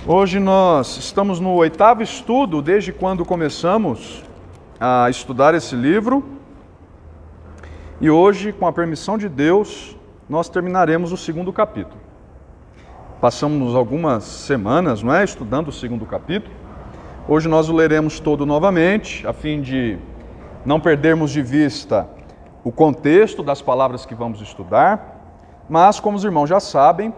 Hoje nós estamos no 8º estudo, desde quando começamos a estudar esse livro. E hoje, com a permissão de Deus, nós terminaremos o 2º capítulo. Passamos algumas semanas, estudando o 2º capítulo. Hoje nós o leremos todo novamente, a fim de não perdermos de vista o contexto das palavras que vamos estudar. Mas, como os irmãos já sabem,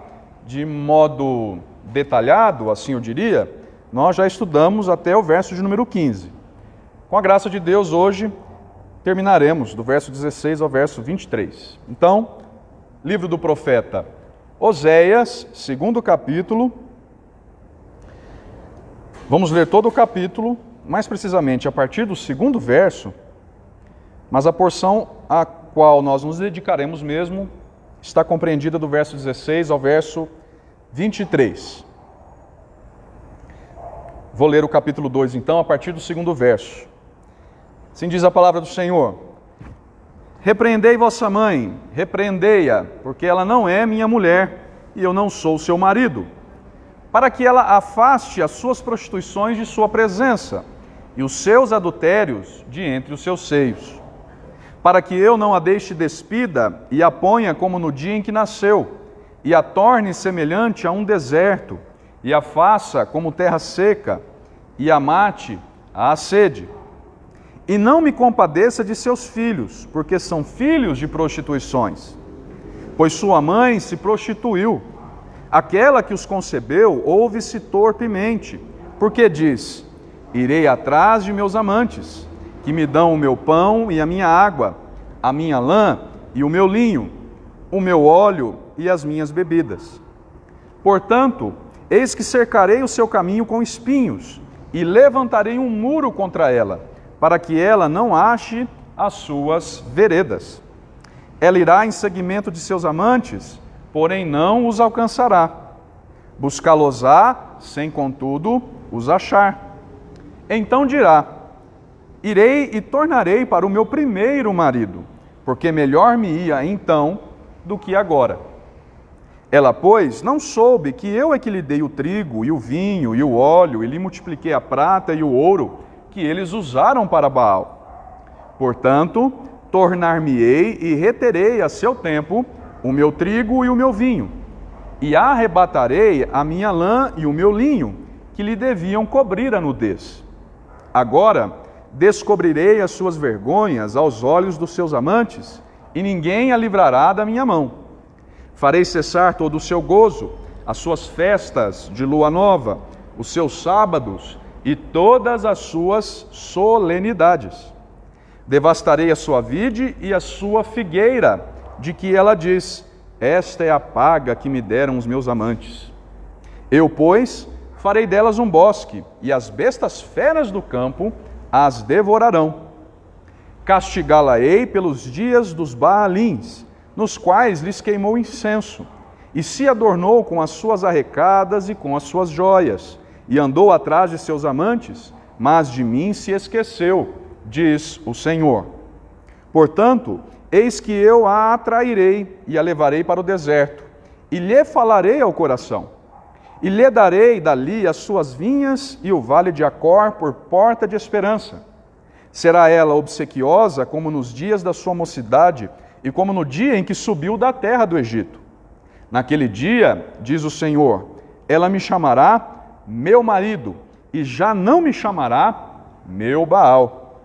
de modo detalhado, assim eu diria, nós já estudamos até o verso de número 15. Com a graça de Deus, hoje terminaremos do verso 16 ao verso 23. Então, livro do profeta Oséias, 2º capítulo. Vamos ler todo o capítulo, mais precisamente a partir do 2º verso, mas a porção a qual nós nos dedicaremos mesmo está compreendida do verso 16 ao verso 23. Vou ler o capítulo 2, então, a partir do 2º verso. Assim diz a palavra do Senhor: Repreendei vossa mãe, repreendei-a, porque ela não é minha mulher, e eu não sou seu marido, para que ela afaste as suas prostituições de sua presença, e os seus adultérios de entre os seus seios, para que eu não a deixe despida, e a ponha como no dia em que nasceu, e a torne semelhante a um deserto, e a faça como terra seca, e a mate à sede. E não me compadeça de seus filhos, porque são filhos de prostituições. Pois sua mãe se prostituiu, aquela que os concebeu ouve-se torpemente, porque diz: irei atrás de meus amantes, que me dão o meu pão e a minha água, a minha lã e o meu linho, o meu óleo e as minhas bebidas. Portanto, eis que cercarei o seu caminho com espinhos, e levantarei um muro contra ela, para que ela não ache as suas veredas. Ela irá em seguimento de seus amantes, porém não os alcançará. Buscá-los-á, sem contudo os achar. Então dirá: irei e tornarei para o meu primeiro marido, porque melhor me ia então do que agora. Ela, pois, não soube que eu é que lhe dei o trigo e o vinho e o óleo, e lhe multipliquei a prata e o ouro, que eles usaram para Baal. Portanto, tornar-me-ei e reterei a seu tempo o meu trigo e o meu vinho, e arrebatarei a minha lã e o meu linho, que lhe deviam cobrir a nudez. Agora descobrirei as suas vergonhas aos olhos dos seus amantes, e ninguém a livrará da minha mão. Farei cessar todo o seu gozo, as suas festas de lua nova, os seus sábados e todas as suas solenidades. Devastarei a sua vide e a sua figueira, de que ela diz: esta é a paga que me deram os meus amantes. Eu, pois, farei delas um bosque, e as bestas feras do campo as devorarão. Castigá-la-ei pelos dias dos Baalins, nos quais lhes queimou incenso, e se adornou com as suas arrecadas e com as suas joias, e andou atrás de seus amantes, mas de mim se esqueceu, diz o Senhor. Portanto, eis que eu a atrairei e a levarei para o deserto, e lhe falarei ao coração, e lhe darei dali as suas vinhas e o vale de Acor por porta de esperança. Será ela obsequiosa como nos dias da sua mocidade, e como no dia em que subiu da terra do Egito. Naquele dia, diz o Senhor, ela me chamará meu marido, e já não me chamará meu Baal.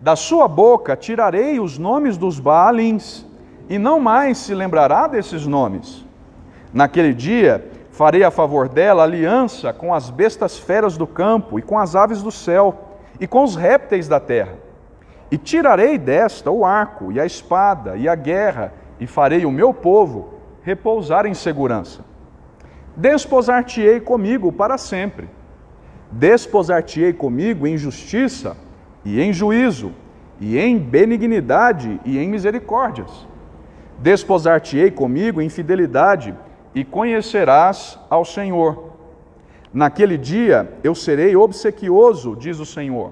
Da sua boca tirarei os nomes dos Baalins, e não mais se lembrará desses nomes. Naquele dia, farei a favor dela aliança com as bestas feras do campo, e com as aves do céu, e com os répteis da terra. E tirarei desta o arco, e a espada, e a guerra, e farei o meu povo repousar em segurança. Desposar-te-ei comigo para sempre. Desposar-te-ei comigo em justiça, e em juízo, e em benignidade, e em misericórdias. Desposar-te-ei comigo em fidelidade, e conhecerás ao Senhor. Naquele dia eu serei obsequioso, diz o Senhor,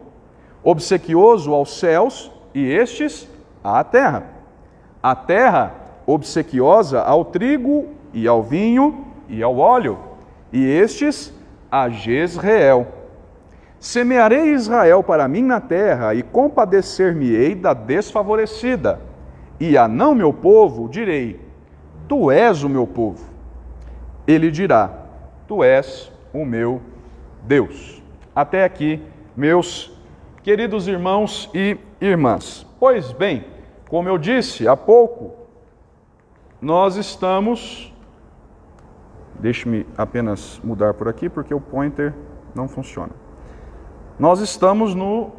obsequioso aos céus, e estes à terra. A terra obsequiosa ao trigo e ao vinho e ao óleo, e estes a Jezreel. Semearei Israel para mim na terra, e compadecer-me-ei da desfavorecida. E a não meu povo direi, tu és o meu povo. Ele dirá, tu és o meu Deus. Até aqui, meus queridos irmãos e irmãs. Pois bem, como eu disse há pouco, nós estamos... Deixe-me apenas mudar por aqui, porque o pointer não funciona. Nós estamos no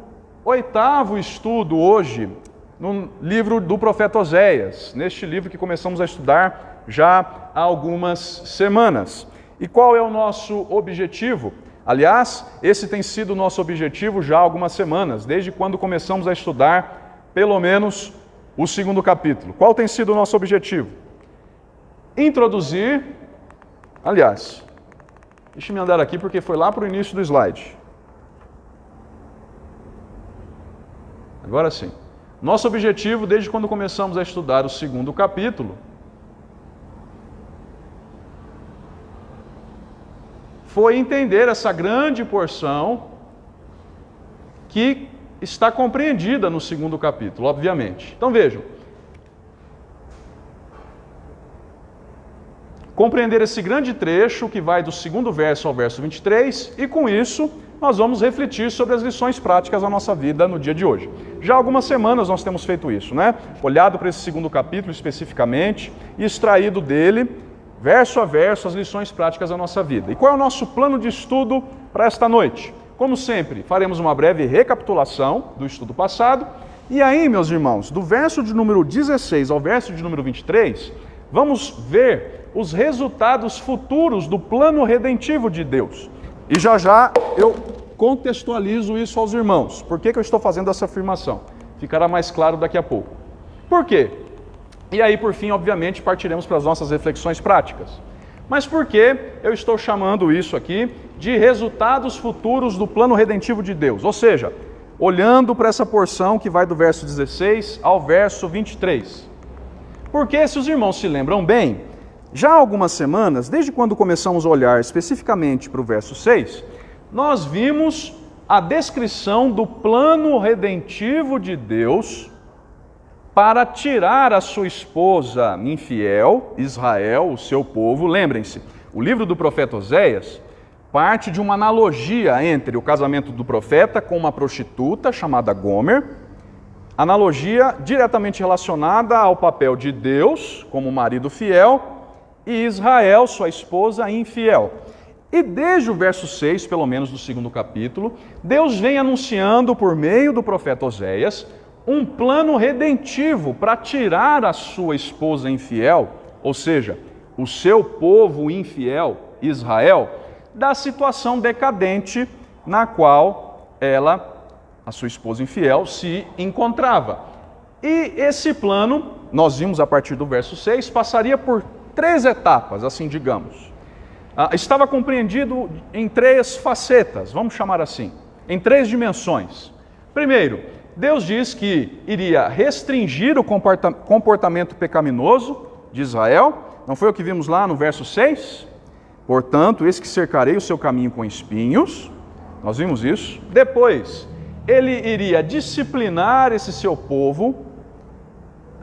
8º estudo hoje, no livro do profeta Oséias, neste livro que começamos a estudar já há algumas semanas. E qual é o nosso objetivo? Aliás, esse tem sido o nosso objetivo já há algumas semanas, desde quando começamos a estudar, pelo menos, o 2º capítulo. Qual tem sido o nosso objetivo? Introduzir, aliás, deixe-me andar aqui porque foi lá para o início do slide. Agora sim. Nosso objetivo, desde quando começamos a estudar o 2º capítulo, foi entender essa grande porção que está compreendida no 2º capítulo, obviamente. Então vejam, compreender esse grande trecho que vai do 2º verso ao verso 23, e com isso nós vamos refletir sobre as lições práticas da nossa vida no dia de hoje. Já há algumas semanas nós temos feito isso, né? Olhado para esse 2º capítulo especificamente e extraído dele, verso a verso, as lições práticas da nossa vida. E qual é o nosso plano de estudo para esta noite? Como sempre, faremos uma breve recapitulação do estudo passado, e aí, meus irmãos, do verso de número 16 ao verso de número 23, vamos ver os resultados futuros do plano redentivo de Deus. E já já eu contextualizo isso aos irmãos. Por que eu estou fazendo essa afirmação? Ficará mais claro daqui a pouco. Por quê? E aí, por fim, obviamente, partiremos para as nossas reflexões práticas. Mas por que eu estou chamando isso aqui de resultados futuros do plano redentivo de Deus? Ou seja, olhando para essa porção que vai do verso 16 ao verso 23. Porque, se os irmãos se lembram bem, já há algumas semanas, desde quando começamos a olhar especificamente para o verso 6, nós vimos a descrição do plano redentivo de Deus para tirar a sua esposa infiel, Israel, o seu povo. Lembrem-se, o livro do profeta Oséias parte de uma analogia entre o casamento do profeta com uma prostituta chamada Gomer, analogia diretamente relacionada ao papel de Deus como marido fiel e Israel, sua esposa, infiel. E desde o verso 6, pelo menos do 2º capítulo, Deus vem anunciando por meio do profeta Oséias um plano redentivo para tirar a sua esposa infiel, ou seja, o seu povo infiel, Israel, da situação decadente na qual ela, a sua esposa infiel, se encontrava. E esse plano, nós vimos a partir do verso 6, passaria por 3 etapas, assim digamos. Estava compreendido em 3 facetas, vamos chamar assim, em 3 dimensões. Primeiro, Deus diz que iria restringir o comportamento pecaminoso de Israel. Não foi o que vimos lá no verso 6? Portanto, eis que cercarei o seu caminho com espinhos. Nós vimos isso. Depois, ele iria disciplinar esse seu povo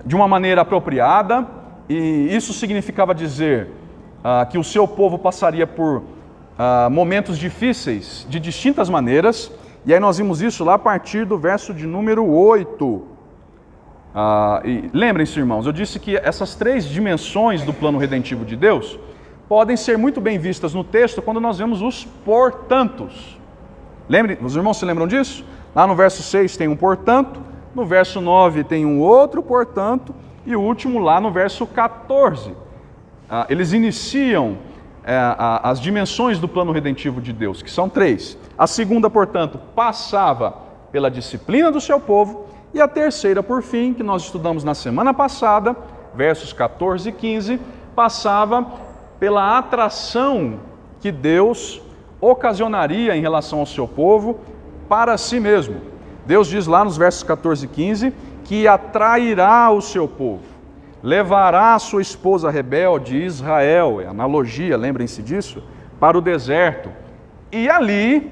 de uma maneira apropriada, e isso significava dizer que o seu povo passaria por momentos difíceis de distintas maneiras. E aí nós vimos isso lá a partir do verso de número 8. E lembrem-se, irmãos, eu disse que essas 3 dimensões do plano redentivo de Deus podem ser muito bem vistas no texto quando nós vemos os portantos. Lembrem, os irmãos se lembram disso? Lá no verso 6 tem um portanto, no verso 9 tem um outro portanto, e o último lá no verso 14. Eles iniciam as dimensões do plano redentivo de Deus, que são 3. A segunda, portanto, passava pela disciplina do seu povo, e a terceira, por fim, que nós estudamos na semana passada, versos 14 e 15, passava pela atração que Deus ocasionaria em relação ao seu povo para si mesmo. Deus diz lá nos versos 14 e 15 que atrairá o seu povo, levará a sua esposa rebelde, Israel, é analogia, lembrem-se disso, para o deserto, E ali,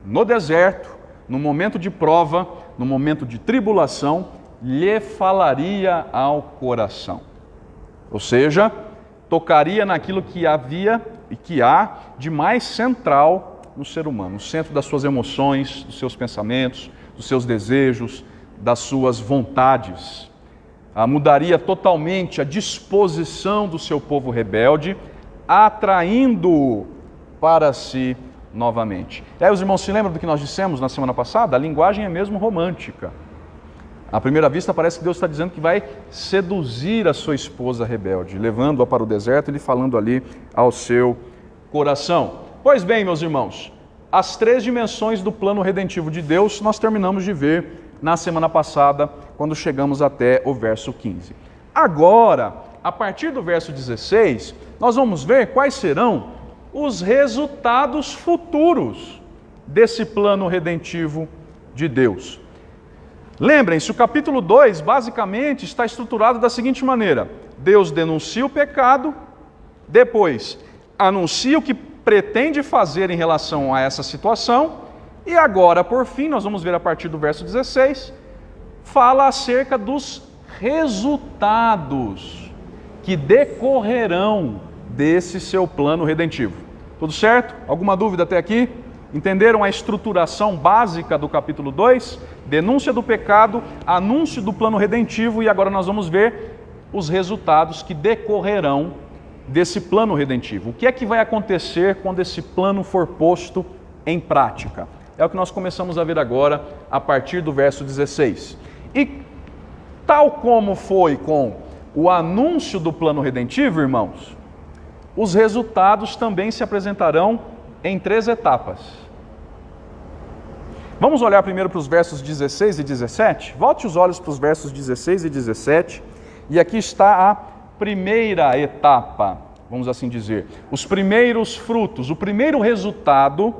no deserto, no momento de prova, no momento de tribulação, lhe falaria ao coração. Ou seja, tocaria naquilo que havia e que há de mais central no ser humano, no centro das suas emoções, dos seus pensamentos, dos seus desejos, das suas vontades. Mudaria totalmente a disposição do seu povo rebelde, atraindo-o para si novamente. E aí os irmãos se lembram do que nós dissemos na semana passada? A linguagem é mesmo romântica. À primeira vista parece que Deus está dizendo que vai seduzir a sua esposa rebelde, levando-a para o deserto e lhe falando ali ao seu coração. Pois bem, meus irmãos, as 3 dimensões do plano redentivo de Deus nós terminamos de ver na semana passada, quando chegamos até o verso 15. Agora, a partir do verso 16, nós vamos ver quais serão os resultados futuros desse plano redentivo de Deus. Lembrem-se, o capítulo 2 basicamente está estruturado da seguinte maneira: Deus denuncia o pecado, depois anuncia o que pretende fazer em relação a essa situação, e agora, por fim, nós vamos ver a partir do verso 16, fala acerca dos resultados que decorrerão desse seu plano redentivo. Tudo certo? Alguma dúvida até aqui? Entenderam a estruturação básica do capítulo 2? Denúncia do pecado, anúncio do plano redentivo, e agora nós vamos ver os resultados que decorrerão desse plano redentivo. O que é que vai acontecer quando esse plano for posto em prática? É o que nós começamos a ver agora a partir do verso 16. E tal como foi com o anúncio do plano redentivo, irmãos, os resultados também se apresentarão em 3 etapas. Vamos olhar primeiro para os versos 16 e 17? Volte os olhos para os versos 16 e 17. E aqui está a primeira etapa, vamos assim dizer. Os primeiros frutos, o primeiro resultado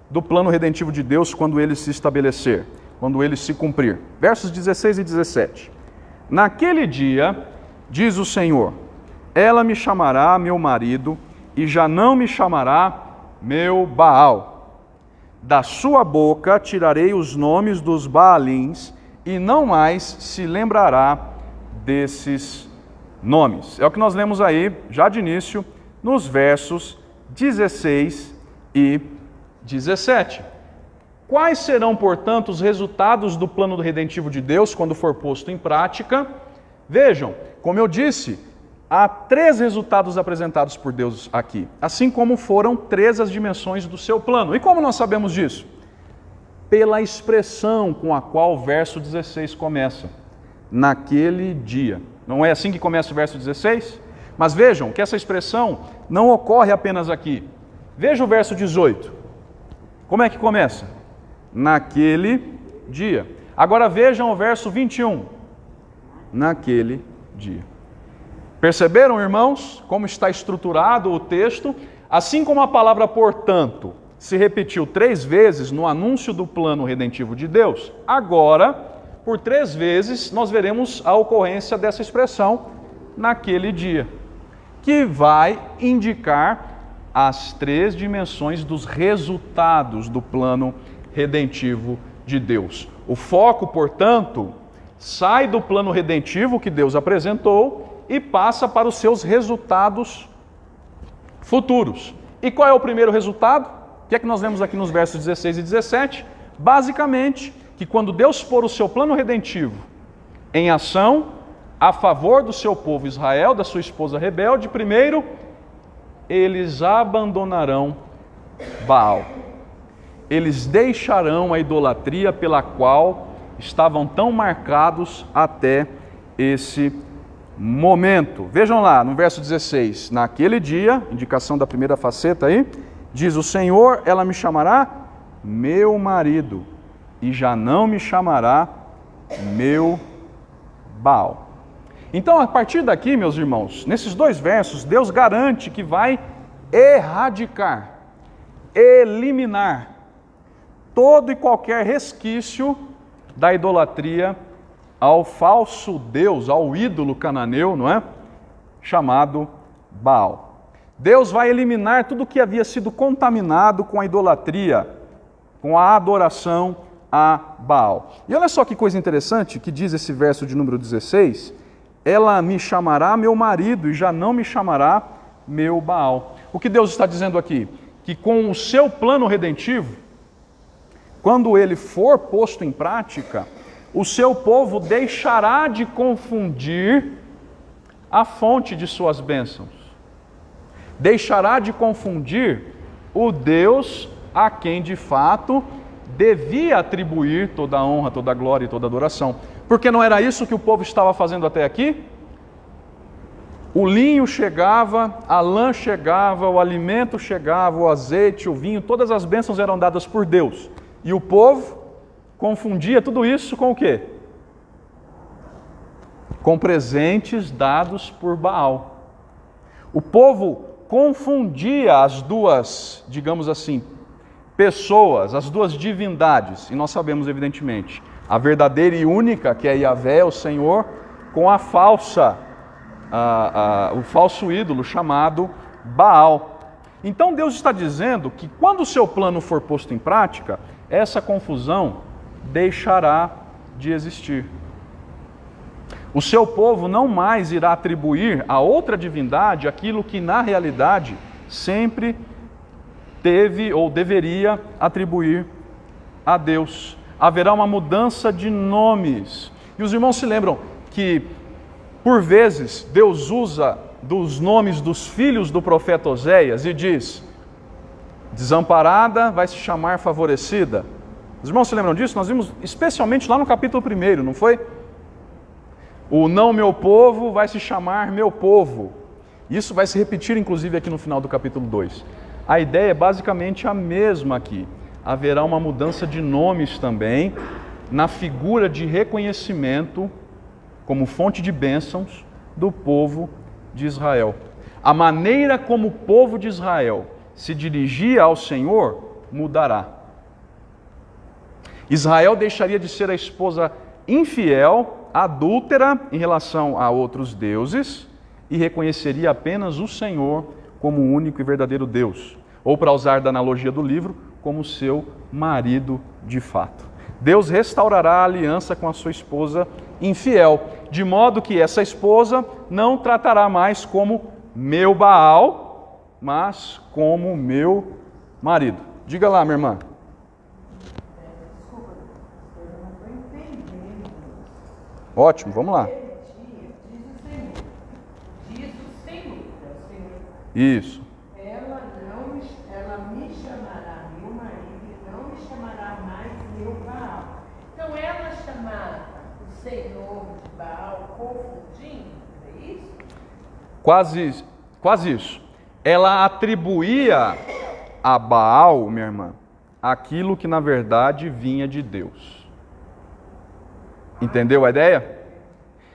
do plano redentivo de Deus quando ele se estabelecer, quando ele se cumprir. Versos 16 e 17. Naquele dia, diz o Senhor, ela me chamará meu marido e já não me chamará meu Baal. Da sua boca tirarei os nomes dos Baalins e não mais se lembrará desses nomes. É o que nós lemos aí, já de início, nos versos 16 e 17. Quais serão, portanto, os resultados do plano redentivo de Deus quando for posto em prática? Vejam, como eu disse, há 3 resultados apresentados por Deus aqui, assim como foram 3 as dimensões do seu plano. E como nós sabemos disso? Pela expressão com a qual o verso 16 começa. Naquele dia. Não é assim que começa o verso 16? Mas vejam que essa expressão não ocorre apenas aqui. Veja o verso 18. Como é que começa? Naquele dia. Agora vejam o verso 21. Naquele dia. Perceberam, irmãos, como está estruturado o texto? Assim como a palavra portanto se repetiu 3 vezes no anúncio do plano redentivo de Deus, agora, por 3 vezes, nós veremos a ocorrência dessa expressão naquele dia, que vai indicar as 3 dimensões dos resultados do plano redentivo de Deus. O foco, portanto, sai do plano redentivo que Deus apresentou e passa para os seus resultados futuros. E qual é o primeiro resultado? O que é que nós vemos aqui nos versos 16 e 17? Basicamente, que quando Deus pôr o seu plano redentivo em ação, a favor do seu povo Israel, da sua esposa rebelde, primeiro, eles abandonarão Baal. Eles deixarão a idolatria pela qual estavam tão marcados até esse momento. Vejam lá, no verso 16, naquele dia, indicação da primeira faceta aí, diz o Senhor, ela me chamará meu marido, e já não me chamará meu Baal. Então, a partir daqui, meus irmãos, nesses 2 versos, Deus garante que vai erradicar, eliminar todo e qualquer resquício da idolatria ao falso Deus, ao ídolo cananeu, não é? Chamado Baal. Deus vai eliminar tudo que havia sido contaminado com a idolatria, com a adoração a Baal. E olha só que coisa interessante que diz esse verso de número 16: ela me chamará meu marido e já não me chamará meu Baal. O que Deus está dizendo aqui? Que com o seu plano redentivo, quando ele for posto em prática, o seu povo deixará de confundir a fonte de suas bênçãos. Deixará de confundir o Deus a quem de fato devia atribuir toda a honra, toda a glória e toda a adoração. Porque não era isso que o povo estava fazendo até aqui? O linho chegava, a lã chegava, o alimento chegava, o azeite, o vinho, todas as bênçãos eram dadas por Deus. E o povo confundia tudo isso com o quê? Com presentes dados por Baal. O povo confundia as duas, digamos assim, pessoas, as duas divindades, e nós sabemos evidentemente, a verdadeira e única, que é Yahvé, o Senhor, com a falsa, o falso ídolo chamado Baal. Então Deus está dizendo que quando o seu plano for posto em prática, essa confusão deixará de existir. O seu povo não mais irá atribuir a outra divindade aquilo que na realidade sempre teve ou deveria atribuir a Deus. Haverá uma mudança de nomes. E os irmãos se lembram que, por vezes, Deus usa dos nomes dos filhos do profeta Oséias e diz: desamparada vai se chamar favorecida. Os irmãos se lembram disso? Nós vimos especialmente lá no capítulo 1, não foi? O não meu povo vai se chamar meu povo. Isso vai se repetir inclusive aqui no final do capítulo 2. A ideia é basicamente a mesma aqui. Haverá uma mudança de nomes também, na figura de reconhecimento como fonte de bênçãos do povo de Israel. A maneira como o povo de Israel se dirigia ao Senhor mudará. Israel deixaria de ser a esposa infiel, adúltera em relação a outros deuses e reconheceria apenas o Senhor como o único e verdadeiro Deus, ou, para usar da analogia do livro, como seu marido de fato. Deus restaurará a aliança com a sua esposa infiel, de modo que essa esposa não tratará mais como meu Baal, mas como meu marido. Diga lá, minha irmã. Ótimo, vamos lá. Diz o Senhor. Isso. Ela me chamará meu marido e não me chamará mais meu Baal. Então ela chamava o Senhor de Baal confundindo, é isso? Quase isso. Ela atribuía a Baal, minha irmã, aquilo que na verdade vinha de Deus. Entendeu a ideia?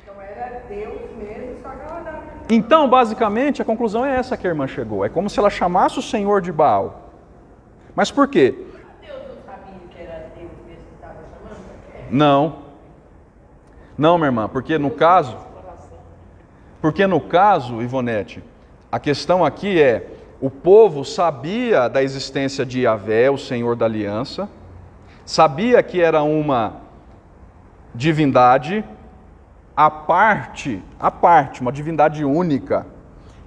Então era Deus mesmo, só que ela dava. Então, basicamente, a conclusão é essa que a irmã chegou. É como se ela chamasse o Senhor de Baal. Mas por quê? Deus não sabia que era Deus mesmo que estava chamando? Não. Não, minha irmã, porque no caso, Ivonete, a questão aqui é, o povo sabia da existência de Yahvé, o Senhor da aliança, sabia que era uma divindade à parte, uma divindade única.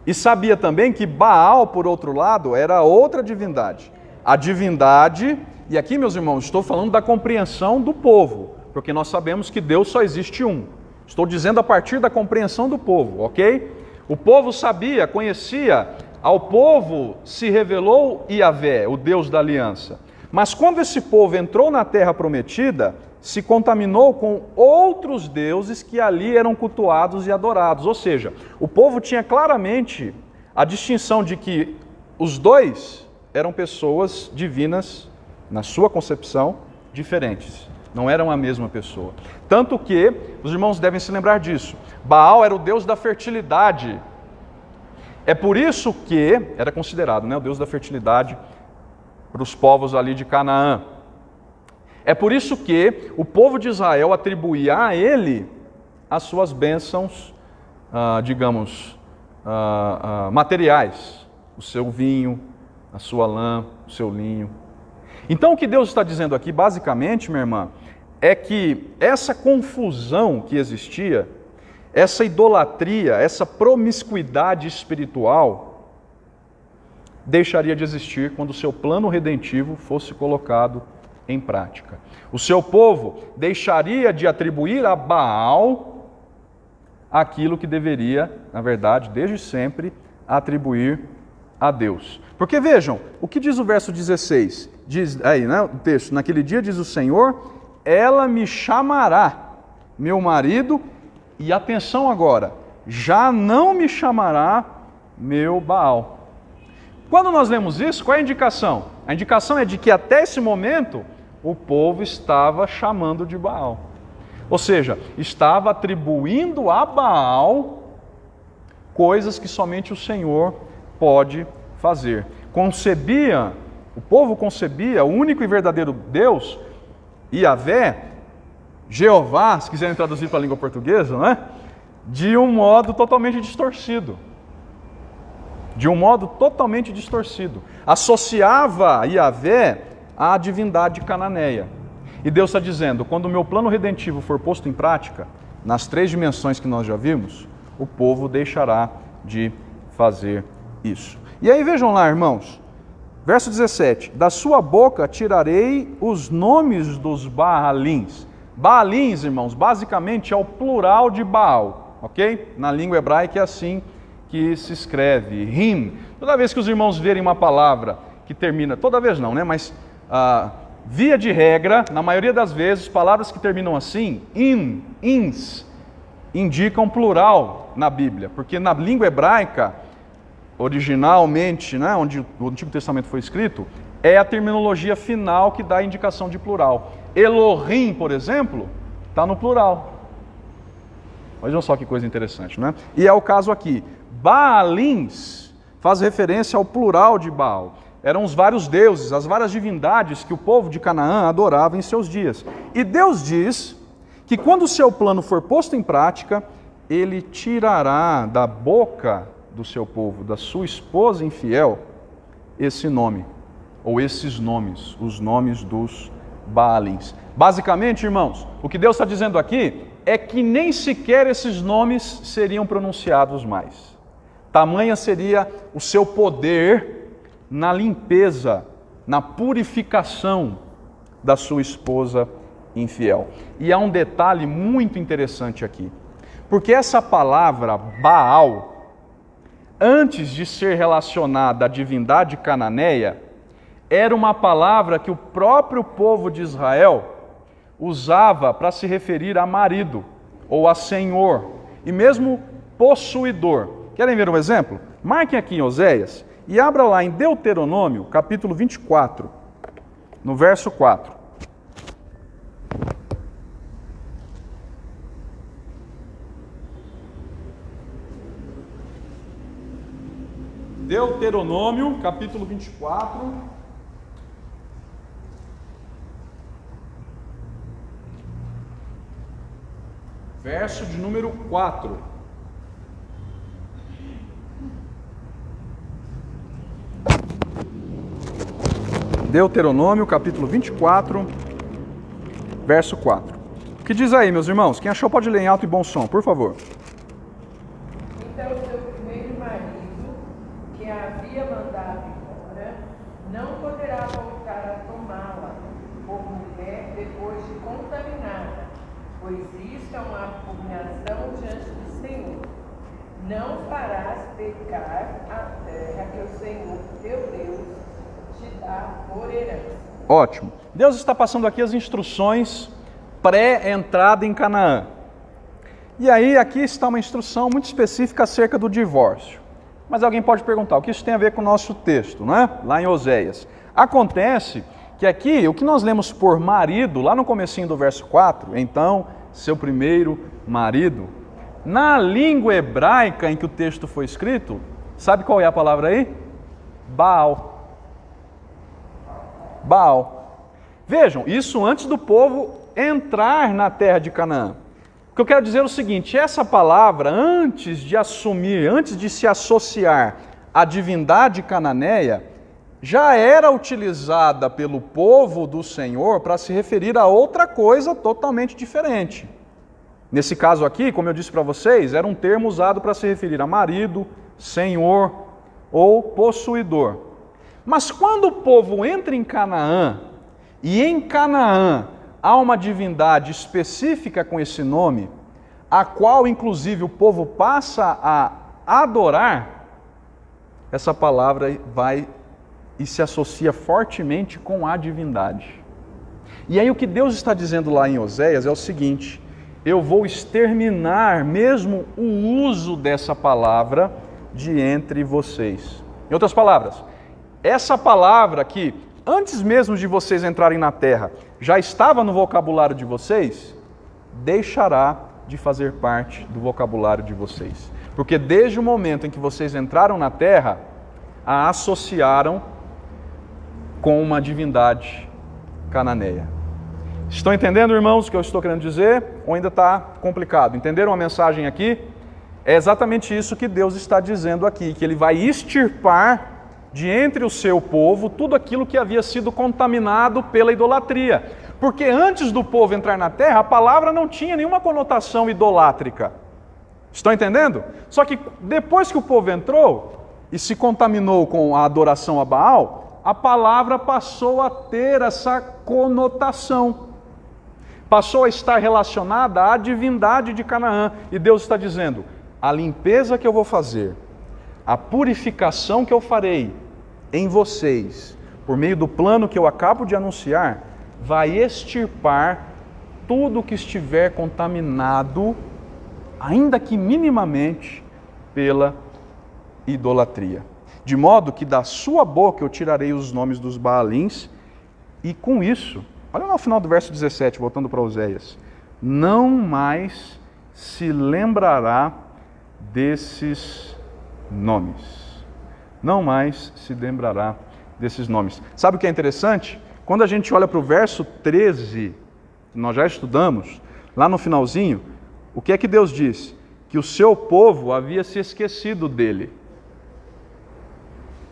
E sabia também que Baal, por outro lado, era outra divindade. A divindade, e aqui, meus irmãos, estou falando da compreensão do povo, porque nós sabemos que Deus só existe um. Estou dizendo a partir da compreensão do povo, ok? O povo sabia, conhecia, ao povo se revelou Yahvé, o Deus da aliança. Mas quando esse povo entrou na terra prometida, se contaminou com outros deuses que ali eram cultuados e adorados. Ou seja, o povo tinha claramente a distinção de que os dois eram pessoas divinas, na sua concepção, diferentes. Não eram a mesma pessoa. Tanto que, os irmãos devem se lembrar disso, Baal era o deus da fertilidade. É por isso que era considerado, o deus da fertilidade para os povos ali de Canaã. É por isso que o povo de Israel atribuía a ele as suas bênçãos, materiais. o seu vinho, a sua lã, o seu linho. Então o que Deus está dizendo aqui, basicamente, minha irmã, é que essa confusão que existia, essa idolatria, essa promiscuidade espiritual, deixaria de existir quando o seu plano redentivo fosse colocado em prática. O seu povo deixaria de atribuir a Baal aquilo que deveria, na verdade, desde sempre, atribuir a Deus. Porque vejam, o que diz o verso 16? Diz aí, né, o texto, naquele dia diz o Senhor, ela me chamará, meu marido, e atenção agora, já não me chamará meu Baal. Quando nós lemos isso, qual é a indicação? A indicação é de que até esse momento o povo estava chamando de Baal. Ou seja, estava atribuindo a Baal coisas que somente o Senhor pode fazer. O povo concebia o único e verdadeiro Deus, Yahvé, Jeová, se quiserem traduzir para a língua portuguesa, não é? De um modo totalmente distorcido. Associava Yahvé à divindade cananeia. E Deus está dizendo, quando o meu plano redentivo for posto em prática, nas 3 dimensões que nós já vimos, o povo deixará de fazer isso. E aí vejam lá, irmãos, verso 17, da sua boca tirarei os nomes dos Baalins. Baalins, irmãos, basicamente é o plural de Baal, ok? Na língua hebraica é assim que se escreve, rim. Toda vez que os irmãos verem uma palavra que termina, toda vez não, né? Mas via de regra, na maioria das vezes, palavras que terminam assim, ins, indicam plural na Bíblia, porque na língua hebraica, originalmente, né, onde o Antigo Testamento foi escrito, é a terminologia final que dá a indicação de plural. Elohim, por exemplo, está no plural. Vejam só que coisa interessante, né? E é o caso aqui. Baalins faz referência ao plural de Baal. Eram os vários deuses, as várias divindades que o povo de Canaã adorava em seus dias. E Deus diz que quando o seu plano for posto em prática, ele tirará da boca do seu povo, da sua esposa infiel, esse nome, ou esses nomes, os nomes dos Baalins. Basicamente, irmãos, o que Deus está dizendo aqui é que nem sequer esses nomes seriam pronunciados mais. Tamanha seria o seu poder na limpeza, na purificação da sua esposa infiel. E há um detalhe muito interessante aqui, porque essa palavra Baal, antes de ser relacionada à divindade cananeia, era uma palavra que o próprio povo de Israel usava para se referir a marido, ou a senhor, e mesmo possuidor. Querem ver um exemplo? Marquem aqui em Oséias e abra lá em Deuteronômio, capítulo 24, no verso 4. Deuteronômio, capítulo 24, verso de número 4. Deuteronômio, capítulo 24, verso 4. O que diz aí, meus irmãos? Quem achou pode ler em alto e bom som, por favor. Então, seu primeiro marido, que a havia mandado embora, não poderá voltar a tomá-la por mulher depois de contaminada, pois isso é uma abominação diante do Senhor. Não farás pecar a terra que o Senhor, teu Deus, te dá por herança. Ótimo. Deus está passando aqui as instruções pré-entrada em Canaã. E aí, aqui está uma instrução muito específica acerca do divórcio. Mas alguém pode perguntar, o que isso tem a ver com o nosso texto, não é? Lá em Oséias. Acontece que aqui, o que nós lemos por marido, lá no comecinho do verso 4, então, seu primeiro marido, na língua hebraica em que o texto foi escrito, sabe qual é a palavra aí? Baal. Baal. Vejam, isso antes do povo entrar na terra de Canaã. O que eu quero dizer é o seguinte, essa palavra, antes de assumir, antes de se associar a divindade cananeia já era utilizada pelo povo do Senhor para se referir a outra coisa totalmente diferente. Nesse caso aqui, como eu disse para vocês, era um termo usado para se referir a marido, senhor ou possuidor. Mas quando o povo entra em Canaã, e em Canaã há uma divindade específica com esse nome, a qual inclusive o povo passa a adorar, essa palavra vai e se associa fortemente com a divindade. E aí o que Deus está dizendo lá em Oséias é o seguinte: eu vou exterminar mesmo o uso dessa palavra de entre vocês. Em outras palavras, essa palavra que antes mesmo de vocês entrarem na terra já estava no vocabulário de vocês, deixará de fazer parte do vocabulário de vocês. Porque desde o momento em que vocês entraram na terra, a associaram com uma divindade cananeia. Estão entendendo, irmãos, o que eu estou querendo dizer? Ou ainda está complicado? Entenderam a mensagem aqui? É exatamente isso que Deus está dizendo aqui, que Ele vai extirpar de entre o seu povo tudo aquilo que havia sido contaminado pela idolatria. Porque antes do povo entrar na terra, a palavra não tinha nenhuma conotação idolátrica. Estão entendendo? Só que depois que o povo entrou e se contaminou com a adoração a Baal, a palavra passou a ter essa conotação. Passou a estar relacionada à divindade de Canaã. E Deus está dizendo: a limpeza que eu vou fazer, a purificação que eu farei em vocês, por meio do plano que eu acabo de anunciar, vai extirpar tudo que estiver contaminado, ainda que minimamente, pela idolatria. De modo que da sua boca eu tirarei os nomes dos Baalins, e com isso, olha lá no final do verso 17, voltando para Oséias, não mais se lembrará desses nomes. Não mais se lembrará desses nomes. Sabe o que é interessante? Quando a gente olha para o verso 13, que nós já estudamos, lá no finalzinho, o que é que Deus diz? Que o seu povo havia se esquecido dele.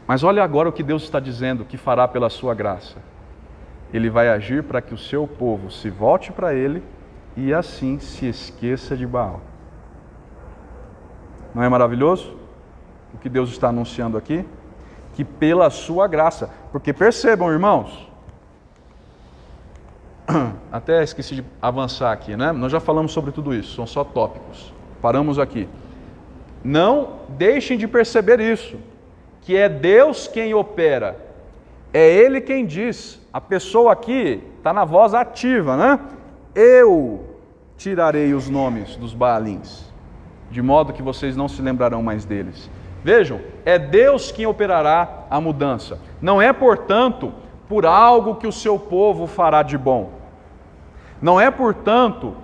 Mas olha agora o que Deus está dizendo que fará pela sua graça. Ele vai agir para que o seu povo se volte para ele e assim se esqueça de Baal. Não é maravilhoso o que Deus está anunciando aqui? Que pela sua graça, porque percebam, irmãos, até esqueci de avançar aqui, né? Nós já falamos sobre tudo isso, são só tópicos. Paramos aqui. Não deixem de perceber isso, que é Deus quem opera, é Ele quem diz. A pessoa aqui está na voz ativa, né? Eu tirarei os nomes dos Baalins, de modo que vocês não se lembrarão mais deles. Vejam, é Deus quem operará a mudança. Não é, portanto, por algo que o seu povo fará de bom. Não é, portanto,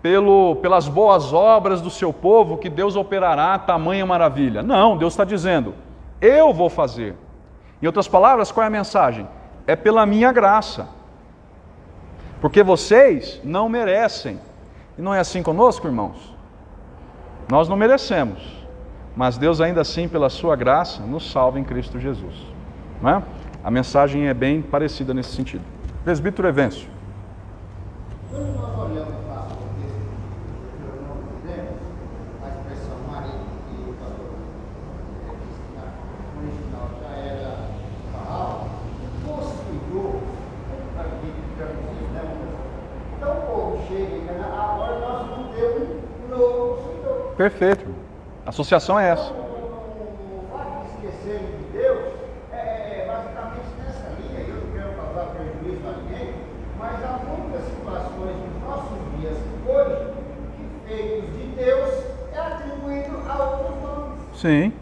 pelas boas obras do seu povo que Deus operará tamanha maravilha. Não, Deus está dizendo: eu vou fazer. Em outras palavras, qual é a mensagem? É pela minha graça. Porque vocês não merecem. E não é assim conosco, irmãos? Nós não merecemos. Mas Deus ainda assim, pela sua graça, nos salva em Cristo Jesus. Não é? A mensagem é bem parecida nesse sentido. Presbítero Evêncio. Quando nós olhamos para o texto que nós fizemos, a expressão marido que o pastor original já era Baal, possuidor, para que ficamos, né? Então o povo chega e diz: agora nós vamos ter um novo possuidor. Perfeito. A associação é essa. O fato de esquecerem de Deus é basicamente nessa linha. Eu não quero causar prejuízo a ninguém, mas há muitas situações nos nossos dias hoje que, feitos de Deus, é atribuído a outros nomes. Sim.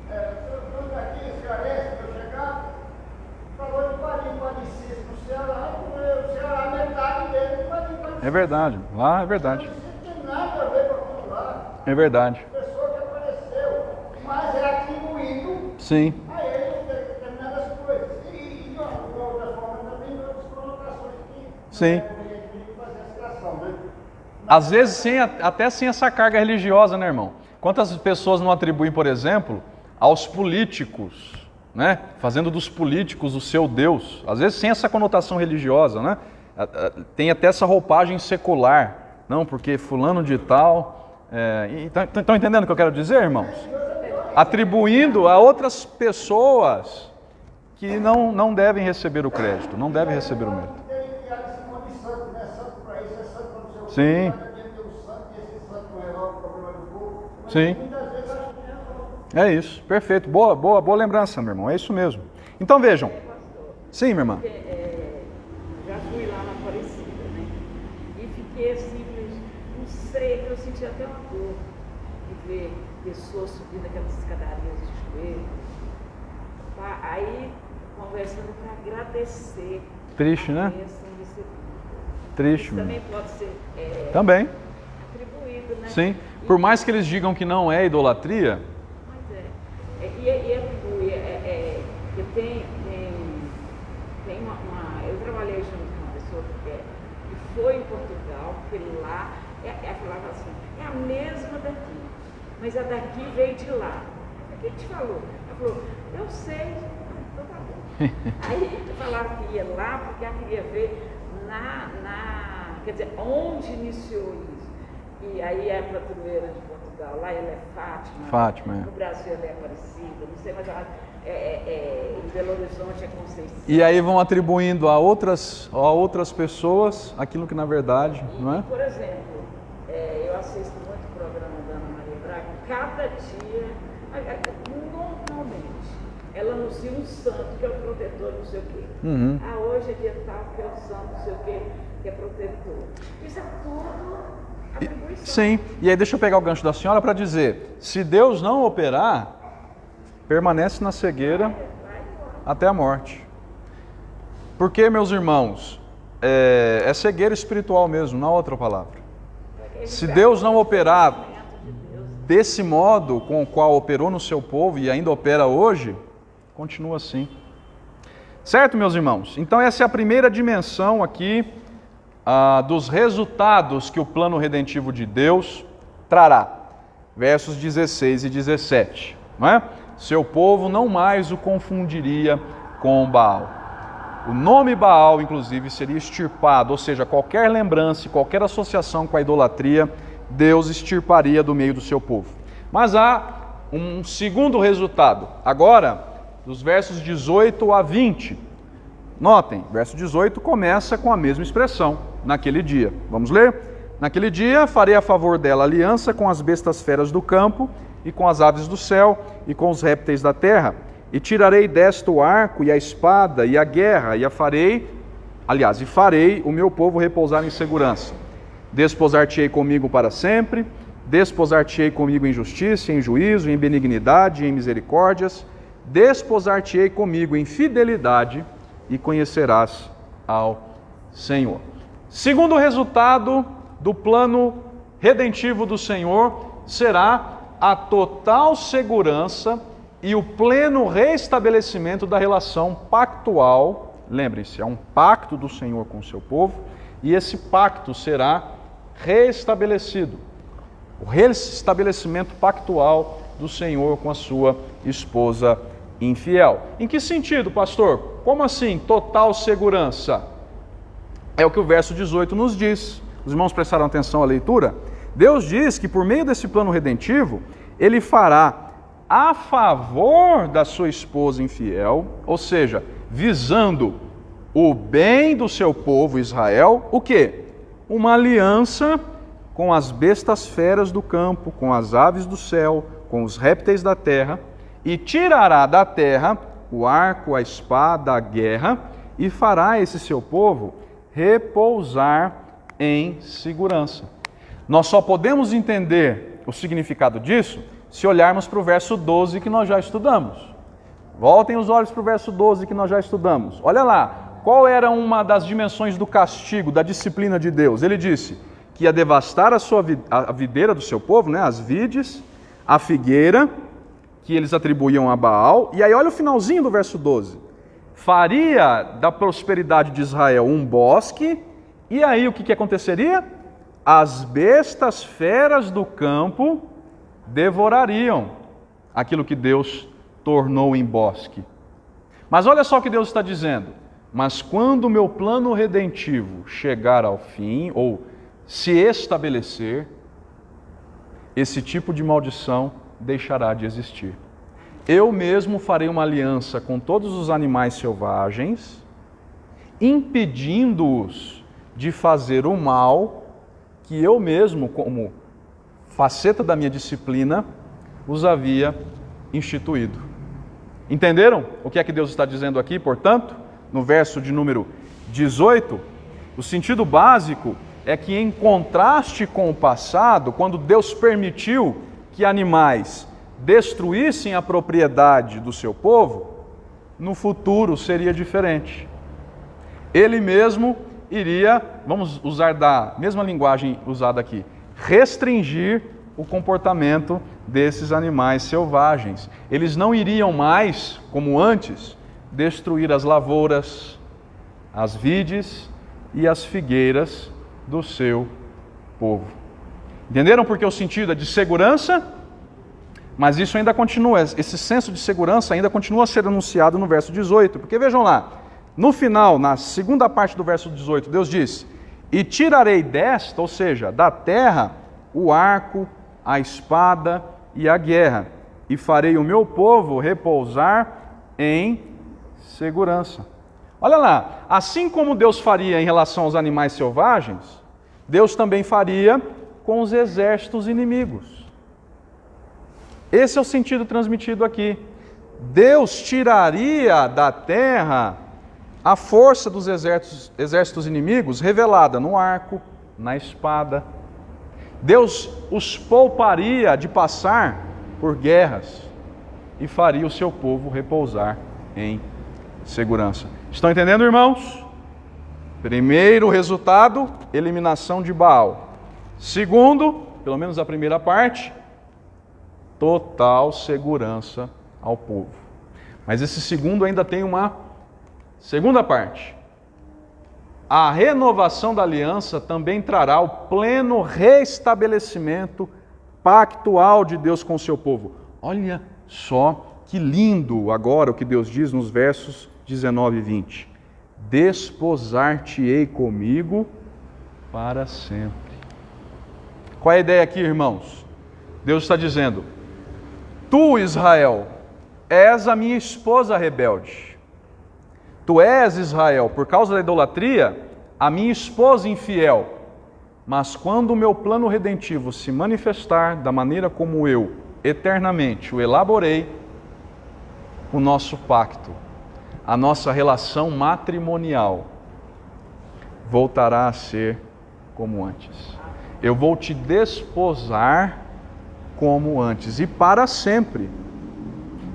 Quando aqui, cearense, para eu chegar, falou de Paris no Ceará, o Ceará, metade dele, Paris. É verdade. Lá é verdade. Não tem nada a ver com aquilo lá. É verdade. Mas é atribuído Sim. a ele determinadas coisas. E de outra forma também, outras conotações que Sim. a gente fazer a citação, né? Às vezes até sem essa carga religiosa, né, irmão? Quantas pessoas não atribuem, por exemplo, aos políticos, né? Fazendo dos políticos o seu Deus, às vezes sem essa conotação religiosa, né? Tem até essa roupagem secular, não, porque fulano de tal... Estão entendendo o que eu quero dizer, irmãos? Atribuindo a outras pessoas que não devem receber o crédito, não devem receber o mérito. Sim. Sim. É isso, perfeito. Boa lembrança, meu irmão, é isso mesmo. Então vejam. Sim, minha irmã. Já fui lá na Aparecida, né? E fiquei assim, não sei, eu senti até uma dor de ver pessoas subindo aquelas escadarias de joelho. Tá? Aí, conversando para agradecer. Triste, né? Triste. Isso também pode ser também atribuído, né? Sim. Por mais que eles digam que não é idolatria. Mas e atribui. Tem uma. Eu trabalhei junto com uma pessoa que foi em Portugal, que lá. Ela falava assim: é a mesma daqui, mas a daqui veio de lá. O que te falou? Ela falou: eu sei, então tá bom. Aí falava que ia lá porque ela queria ver quer dizer, onde iniciou isso. E aí é a padroeira de Portugal, lá ela é Fátima, no Brasil ela é Aparecida, não sei, mas em Belo Horizonte é Conceição. E aí vão atribuindo a outras pessoas aquilo que na verdade, não é? Por exemplo, eu assisto muito o programa da Ana Maria Braga, cada dia, normalmente, ela anuncia um santo que é o protetor não sei o quê. Uhum. Hoje é dia tal que é o santo não sei o quê, que é protetor. Isso é tudo atribuição. Sim, e aí deixa eu pegar o gancho da senhora para dizer, se Deus não operar, permanece na cegueira até a morte. Porque, meus irmãos, é cegueira espiritual mesmo, não há outra palavra. Se Deus não operar desse modo com o qual operou no seu povo e ainda opera hoje, continua assim. Certo, meus irmãos? Então essa é a primeira dimensão aqui dos resultados que o plano redentivo de Deus trará. Versos 16 e 17. Não é? Seu povo não mais o confundiria com Baal. O nome Baal, inclusive, seria extirpado, ou seja, qualquer lembrança, qualquer associação com a idolatria, Deus extirparia do meio do seu povo. Mas há um segundo resultado. Agora, dos versos 18 a 20. Notem, verso 18 começa com a mesma expressão, naquele dia. Vamos ler? Naquele dia farei a favor dela aliança com as bestas feras do campo, e com as aves do céu, e com os répteis da terra, e tirarei desta o arco, e a espada, e a guerra, e farei o meu povo repousar em segurança. Desposar-te-ei comigo para sempre, desposar-te-ei comigo em justiça, em juízo, em benignidade, em misericórdias, desposar-te-ei comigo em fidelidade, e conhecerás ao Senhor. Segundo resultado do plano redentivo do Senhor será a total segurança e o pleno restabelecimento da relação pactual. Lembrem-se, é um pacto do Senhor com o seu povo, e esse pacto será restabelecido. O restabelecimento pactual do Senhor com a sua esposa infiel. Em que sentido, pastor? Como assim, total segurança? É o que o verso 18 nos diz. Os irmãos prestaram atenção à leitura? Deus diz que por meio desse plano redentivo, Ele fará a favor da sua esposa infiel, ou seja, visando o bem do seu povo Israel, o quê? Uma aliança com as bestas feras do campo, com as aves do céu, com os répteis da terra, e tirará da terra o arco, a espada, a guerra, e fará esse seu povo repousar em segurança. Nós só podemos entender o significado disso se olharmos para o verso 12 que nós já estudamos. Voltem os olhos para o verso 12 que nós já estudamos. Olha lá, qual era uma das dimensões do castigo, da disciplina de Deus? Ele disse que ia devastar a videira do seu povo, né? As vides, a figueira, que eles atribuíam a Baal. E aí olha o finalzinho do verso 12. Faria da prosperidade de Israel um bosque, e aí o que aconteceria? As bestas feras do campo devorariam aquilo que Deus tornou em bosque. Mas olha só o que Deus está dizendo. Mas quando o meu plano redentivo chegar ao fim, ou se estabelecer, esse tipo de maldição deixará de existir. Eu mesmo farei uma aliança com todos os animais selvagens, impedindo-os de fazer o mal que eu mesmo, como faceta da minha disciplina, os havia instituído. Entenderam o que é que Deus está dizendo aqui, portanto? No verso de número 18, o sentido básico é que, em contraste com o passado, quando Deus permitiu que animais destruíssem a propriedade do seu povo, no futuro seria diferente. Ele mesmo iria, vamos usar da mesma linguagem usada aqui, restringir o comportamento desses animais selvagens. Eles não iriam mais, como antes, destruir as lavouras, as vides e as figueiras do seu povo. Entenderam porque o sentido é de segurança? Mas isso ainda continua, esse senso de segurança ainda continua a ser anunciado no verso 18. Porque vejam lá, no final, na segunda parte do verso 18, Deus diz: e tirarei desta, ou seja, da terra, o arco, a espada e a guerra, e farei o meu povo repousar em segurança. Olha lá, assim como Deus faria em relação aos animais selvagens, Deus também faria com os exércitos inimigos. Esse é o sentido transmitido aqui. Deus tiraria da terra a força dos exércitos inimigos revelada no arco, na espada. Deus os pouparia de passar por guerras e faria o seu povo repousar em segurança. Estão entendendo, irmãos? Primeiro resultado, eliminação de Baal. Segundo, pelo menos a primeira parte, total segurança ao povo. Mas esse segundo ainda tem uma segunda parte. A renovação da aliança também trará o pleno restabelecimento pactual de Deus com o seu povo. Olha só que lindo agora o que Deus diz nos versos 19 e 20. Desposar-te-ei comigo para sempre. Qual é a ideia aqui, irmãos? Deus está dizendo: tu, Israel, és a minha esposa rebelde. Tu és, Israel, por causa da idolatria, a minha esposa infiel. Mas quando o meu plano redentivo se manifestar da maneira como eu eternamente o elaborei, o nosso pacto, a nossa relação matrimonial voltará a ser como antes. Eu vou te desposar como antes e para sempre.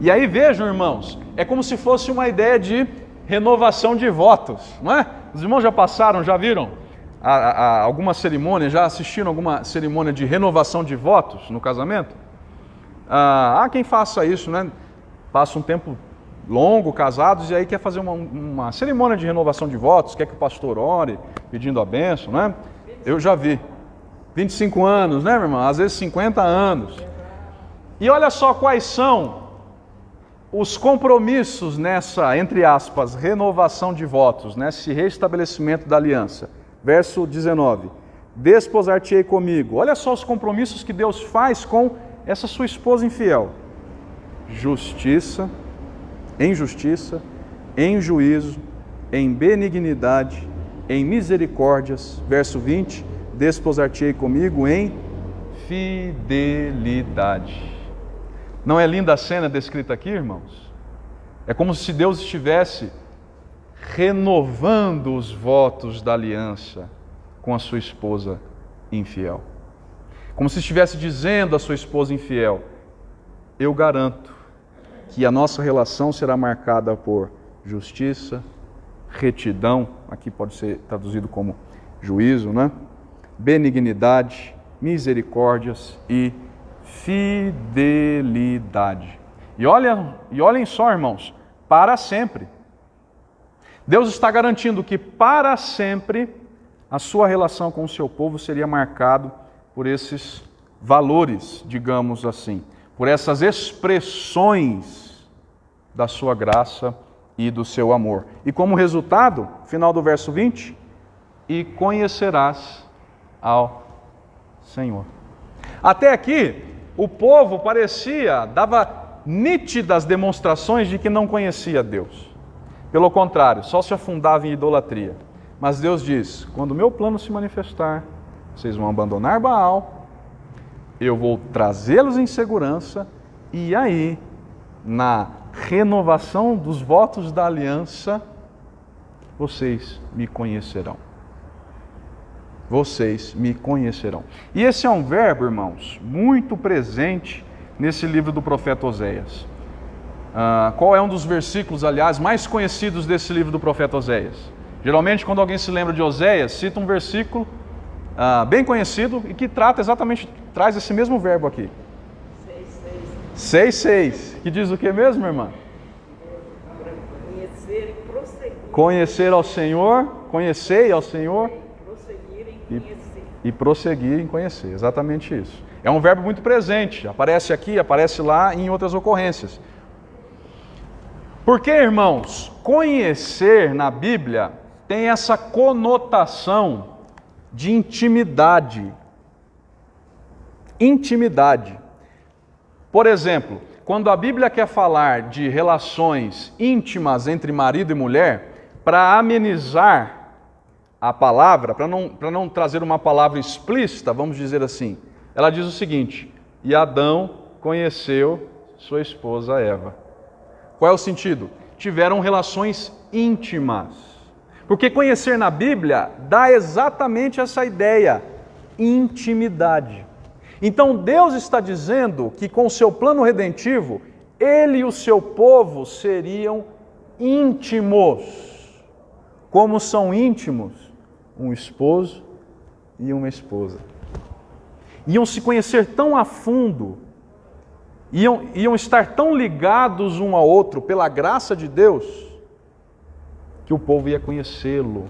E aí vejam, irmãos, é como se fosse uma ideia de renovação de votos, não é? Os irmãos já passaram, já viram alguma cerimônia, já assistiram alguma cerimônia de renovação de votos no casamento? Há quem faça isso, né? Passa um tempo longo, casados, e aí quer fazer uma cerimônia de renovação de votos, quer que o pastor ore, pedindo a bênção, né? Eu já vi. 25 anos, né, meu irmão? Às vezes 50 anos. E olha só quais são os compromissos nessa, entre aspas, renovação de votos, nesse restabelecimento da aliança. Verso 19. Desposar-te-ei comigo. Olha só os compromissos que Deus faz com essa sua esposa infiel. Justiça, em juízo, em benignidade, em misericórdias. Verso 20. Desposar-te-ei comigo em fidelidade. Não é linda a cena descrita aqui, irmãos? É como se Deus estivesse renovando os votos da aliança com a sua esposa infiel. Como se estivesse dizendo à sua esposa infiel: eu garanto que a nossa relação será marcada por justiça, retidão, aqui pode ser traduzido como juízo, né? Benignidade, misericórdias e fidelidade. E olhem só, irmãos, para sempre. Deus está garantindo que para sempre a sua relação com o seu povo seria marcado por esses valores, digamos assim, por essas expressões da sua graça e do seu amor. E como resultado, final do verso 20, e conhecerás ao Senhor. Até aqui, o povo dava nítidas demonstrações de que não conhecia Deus. Pelo contrário, só se afundava em idolatria. Mas Deus diz, quando o meu plano se manifestar, vocês vão abandonar Baal, eu vou trazê-los em segurança, e aí, na renovação dos votos da aliança, vocês me conhecerão. Vocês me conhecerão. E esse é um verbo, irmãos, muito presente nesse livro do profeta Oséias. Qual é um dos versículos, aliás, mais conhecidos desse livro do profeta Oséias? Geralmente, quando alguém se lembra de Oséias, cita um versículo bem conhecido e que traz esse mesmo verbo aqui. 6:6. Que diz o que mesmo, irmã? Conhecer e prosseguir. Conhecer ao Senhor, conhecei ao Senhor. E prosseguir em conhecer, exatamente isso. É um verbo muito presente, aparece aqui, aparece lá e em outras ocorrências. Porque, irmãos, conhecer na Bíblia tem essa conotação de intimidade. Intimidade. Por exemplo, quando a Bíblia quer falar de relações íntimas entre marido e mulher, para amenizar a palavra, para não trazer uma palavra explícita, vamos dizer assim, ela diz o seguinte: e Adão conheceu sua esposa Eva. Qual é o sentido? Tiveram relações íntimas. Porque conhecer na Bíblia dá exatamente essa ideia, intimidade. Então Deus está dizendo que com o seu plano redentivo, Ele e o seu povo seriam íntimos. Como são íntimos um esposo e uma esposa. Iam se conhecer tão a fundo, iam estar tão ligados um ao outro pela graça de Deus, que o povo ia conhecê-lo,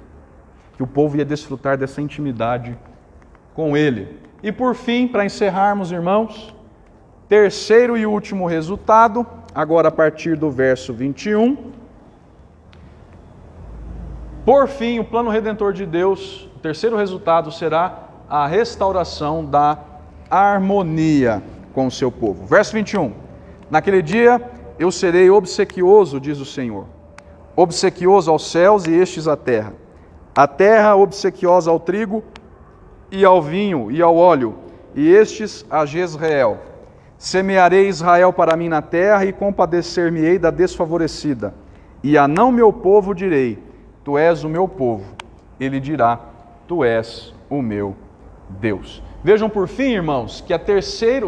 que o povo ia desfrutar dessa intimidade com Ele. E por fim, para encerrarmos, irmãos, terceiro e último resultado, agora a partir do verso 21. Por fim, o plano redentor de Deus, o terceiro resultado será a restauração da harmonia com o seu povo. Verso 21. Naquele dia eu serei obsequioso, diz o Senhor, obsequioso aos céus e estes à terra. A terra obsequiosa ao trigo e ao vinho e ao óleo, e estes a Jezreel. Semearei Israel para mim na terra e compadecer-me-ei da desfavorecida. E a não meu povo direi, tu és o meu povo. Ele dirá, tu és o meu Deus. Vejam por fim, irmãos, que o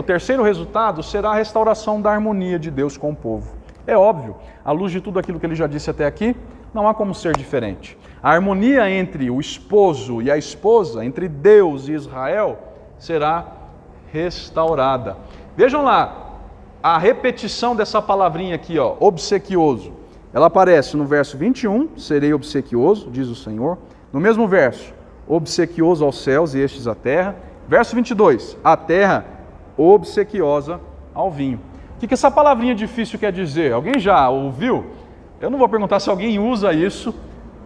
terceiro resultado será a restauração da harmonia de Deus com o povo. É óbvio, à luz de tudo aquilo que ele já disse até aqui, não há como ser diferente. A harmonia entre o esposo e a esposa, entre Deus e Israel, será restaurada. Vejam lá, a repetição dessa palavrinha aqui, ó, obsequioso. Ela aparece no verso 21, serei obsequioso, diz o Senhor. No mesmo verso, obsequioso aos céus e estes à terra. Verso 22, a terra obsequiosa ao vinho. O que essa palavrinha difícil quer dizer? Alguém já ouviu? Eu não vou perguntar se alguém usa isso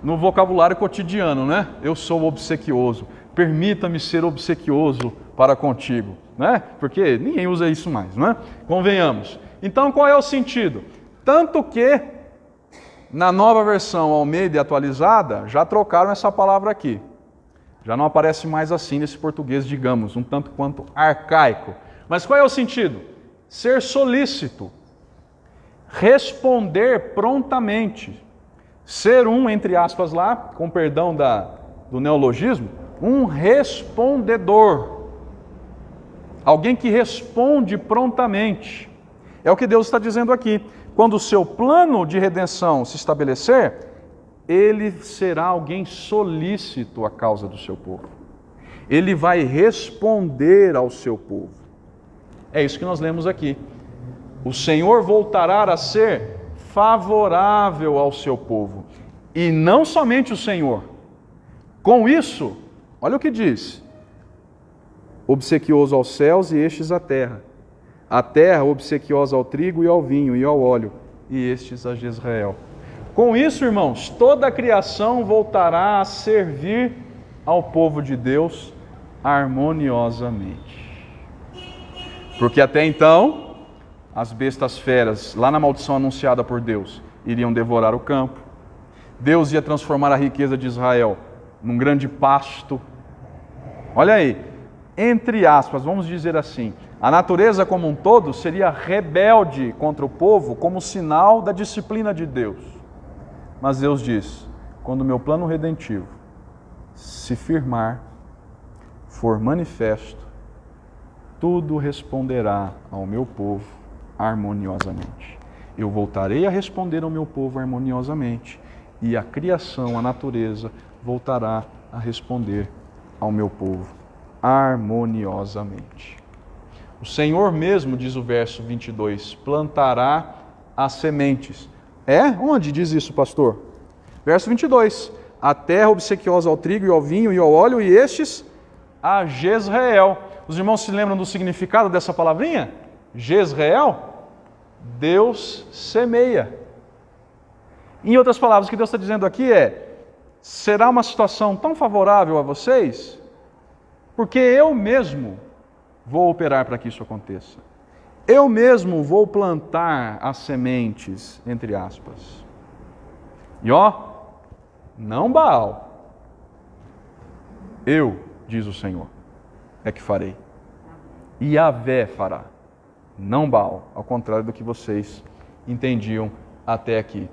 no vocabulário cotidiano, né? Eu sou obsequioso, permita-me ser obsequioso para contigo, né? Porque ninguém usa isso mais, não é? Convenhamos. Então, qual é o sentido? Tanto que, na nova versão Almeida atualizada, já trocaram essa palavra aqui. Já não aparece mais assim nesse português, digamos, um tanto quanto arcaico. Mas qual é o sentido? Ser solícito, responder prontamente, ser entre aspas lá, com perdão do neologismo, um respondedor. Alguém que responde prontamente. É o que Deus está dizendo aqui. Quando o seu plano de redenção se estabelecer, ele será alguém solícito à causa do seu povo. Ele vai responder ao seu povo. É isso que nós lemos aqui. O Senhor voltará a ser favorável ao seu povo. E não somente o Senhor. Com isso, olha o que diz. Obsequioso aos céus e estes à terra. A terra obsequiosa ao trigo e ao vinho e ao óleo. e estes a Jezreel. Com isso, irmãos, toda a criação voltará a servir ao povo de Deus harmoniosamente. Porque até então, as bestas feras, lá na maldição anunciada por Deus, iriam devorar o campo. Deus ia transformar a riqueza de Israel num grande pasto. Olha aí, entre aspas, vamos dizer assim, a natureza como um todo seria rebelde contra o povo como sinal da disciplina de Deus. Mas Deus diz, quando o meu plano redentivo se firmar, for manifesto, tudo responderá ao meu povo harmoniosamente. Eu voltarei a responder ao meu povo harmoniosamente, e a criação, a natureza, voltará a responder ao meu povo harmoniosamente. O Senhor mesmo, diz o verso 22, plantará as sementes. Onde diz isso, pastor? Verso 22. A terra obsequiosa ao trigo e ao vinho e ao óleo, e estes a Jezreel. Os irmãos se lembram do significado dessa palavrinha? Jezreel? Deus semeia. Em outras palavras, o que Deus está dizendo aqui será uma situação tão favorável a vocês, porque eu mesmo vou operar para que isso aconteça. Eu mesmo vou plantar as sementes, entre aspas. E não Baal. Eu, diz o Senhor, é que farei. Yahvé fará, não Baal, ao contrário do que vocês entendiam até aqui.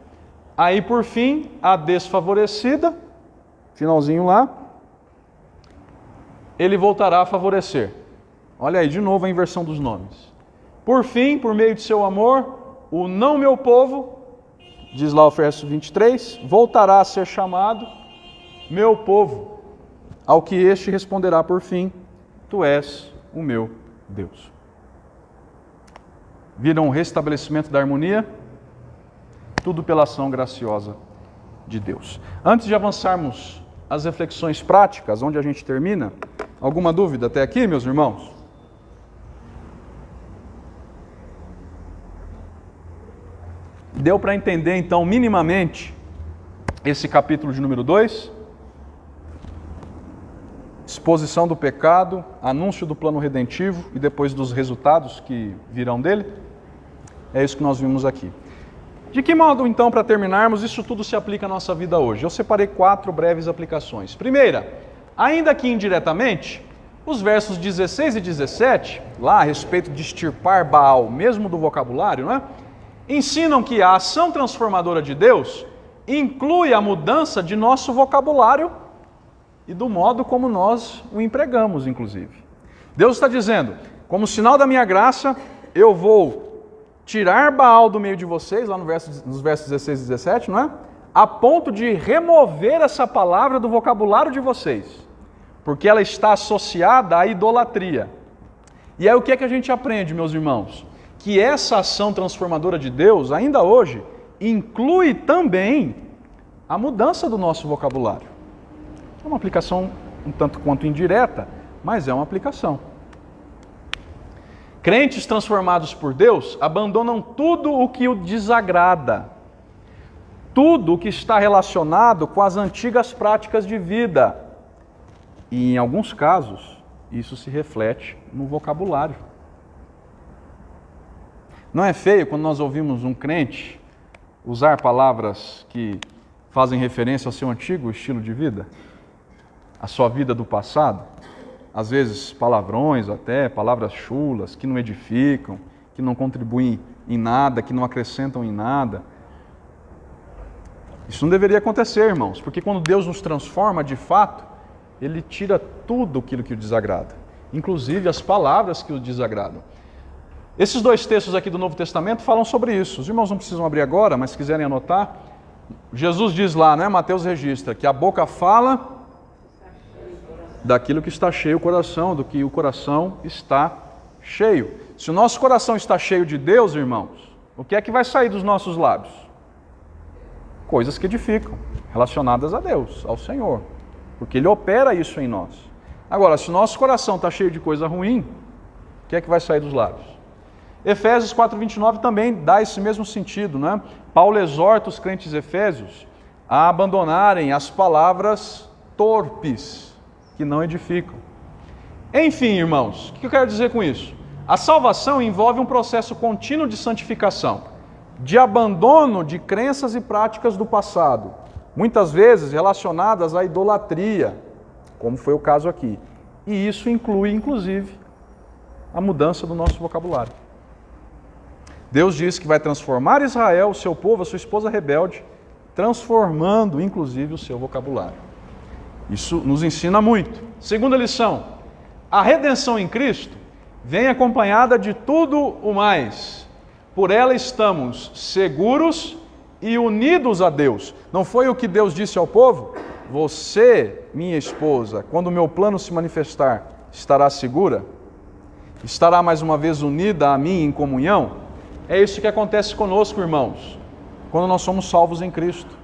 Aí, por fim, a desfavorecida, finalzinho lá, ele voltará a favorecer. Olha aí, de novo a inversão dos nomes. Por fim, por meio de seu amor, o não meu povo, diz lá o verso 23, voltará a ser chamado meu povo, ao que este responderá por fim, tu és o meu Deus. Viram o restabelecimento da harmonia? Tudo pela ação graciosa de Deus. Antes de avançarmos às reflexões práticas, onde a gente termina, alguma dúvida até aqui, meus irmãos? Deu para entender, então, minimamente, esse capítulo de número 2? Exposição do pecado, anúncio do plano redentivo e depois dos resultados que virão dele? É isso que nós vimos aqui. De que modo, então, para terminarmos, isso tudo se aplica à nossa vida hoje? Eu separei 4 breves aplicações. Primeira, ainda que indiretamente, os versos 16 e 17, lá a respeito de extirpar Baal, mesmo do vocabulário, não é? Ensinam que a ação transformadora de Deus inclui a mudança de nosso vocabulário e do modo como nós o empregamos, inclusive. Deus está dizendo, como sinal da minha graça, eu vou tirar Baal do meio de vocês, lá nos versos 16 e 17, não é? A ponto de remover essa palavra do vocabulário de vocês, porque ela está associada à idolatria. E aí o que é que a gente aprende, meus irmãos? Que essa ação transformadora de Deus, ainda hoje, inclui também a mudança do nosso vocabulário. É uma aplicação um tanto quanto indireta, mas é uma aplicação. Crentes transformados por Deus abandonam tudo o que o desagrada, tudo o que está relacionado com as antigas práticas de vida. E em alguns casos, isso se reflete no vocabulário. Não é feio quando nós ouvimos um crente usar palavras que fazem referência ao seu antigo estilo de vida? A sua vida do passado? Às vezes palavrões até, palavras chulas, que não edificam, que não contribuem em nada, que não acrescentam em nada. Isso não deveria acontecer, irmãos, porque quando Deus nos transforma de fato, Ele tira tudo aquilo que o desagrada, inclusive as palavras que o desagradam. Esses 2 textos aqui do Novo Testamento falam sobre isso. Os irmãos não precisam abrir agora, mas se quiserem anotar, Jesus diz lá, né? Mateus registra, que a boca fala daquilo que está cheio o coração, do que o coração está cheio. Se o nosso coração está cheio de Deus, irmãos, o que é que vai sair dos nossos lábios? Coisas que edificam, relacionadas a Deus, ao Senhor, porque Ele opera isso em nós. Agora, se o nosso coração está cheio de coisa ruim, o que é que vai sair dos lábios? Efésios 4:29 também dá esse mesmo sentido, né? Paulo exorta os crentes efésios a abandonarem as palavras torpes, que não edificam. Enfim, irmãos, o que eu quero dizer com isso? A salvação envolve um processo contínuo de santificação, de abandono de crenças e práticas do passado, muitas vezes relacionadas à idolatria, como foi o caso aqui. E isso inclui, inclusive, a mudança do nosso vocabulário. Deus diz que vai transformar Israel, o seu povo, a sua esposa rebelde, transformando, inclusive, o seu vocabulário. Isso nos ensina muito. Segunda lição, a redenção em Cristo vem acompanhada de tudo o mais. Por ela estamos seguros e unidos a Deus. Não foi o que Deus disse ao povo? Você, minha esposa, quando o meu plano se manifestar, estará segura? Estará mais uma vez unida a mim em comunhão? É isso que acontece conosco, irmãos, quando nós somos salvos em Cristo.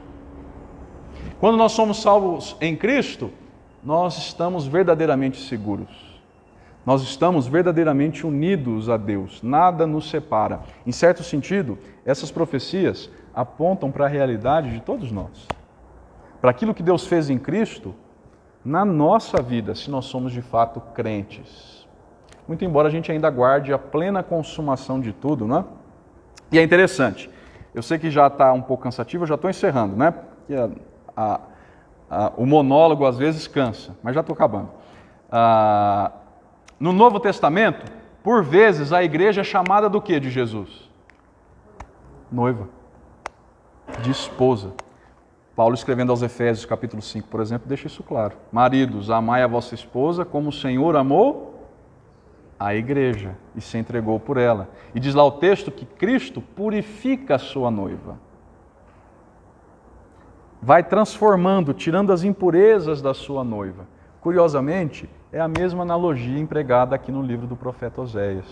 Quando nós somos salvos em Cristo, nós estamos verdadeiramente seguros. Nós estamos verdadeiramente unidos a Deus, nada nos separa. Em certo sentido, essas profecias apontam para a realidade de todos nós. Para aquilo que Deus fez em Cristo, na nossa vida, se nós somos de fato crentes. Muito embora a gente ainda guarde a plena consumação de tudo, não é? E é interessante, eu sei que já está um pouco cansativo, eu já estou encerrando, né? O monólogo às vezes cansa, mas já estou acabando. No Novo Testamento, por vezes a igreja é chamada do que de Jesus? Noiva, de esposa. Paulo escrevendo aos Efésios capítulo 5, por exemplo, deixa isso claro. Maridos, amai a vossa esposa como o Senhor amou a igreja e se entregou por ela. E diz lá o texto que Cristo purifica a sua noiva. Vai transformando, tirando as impurezas da sua noiva. Curiosamente, é a mesma analogia empregada aqui no livro do profeta Oséias.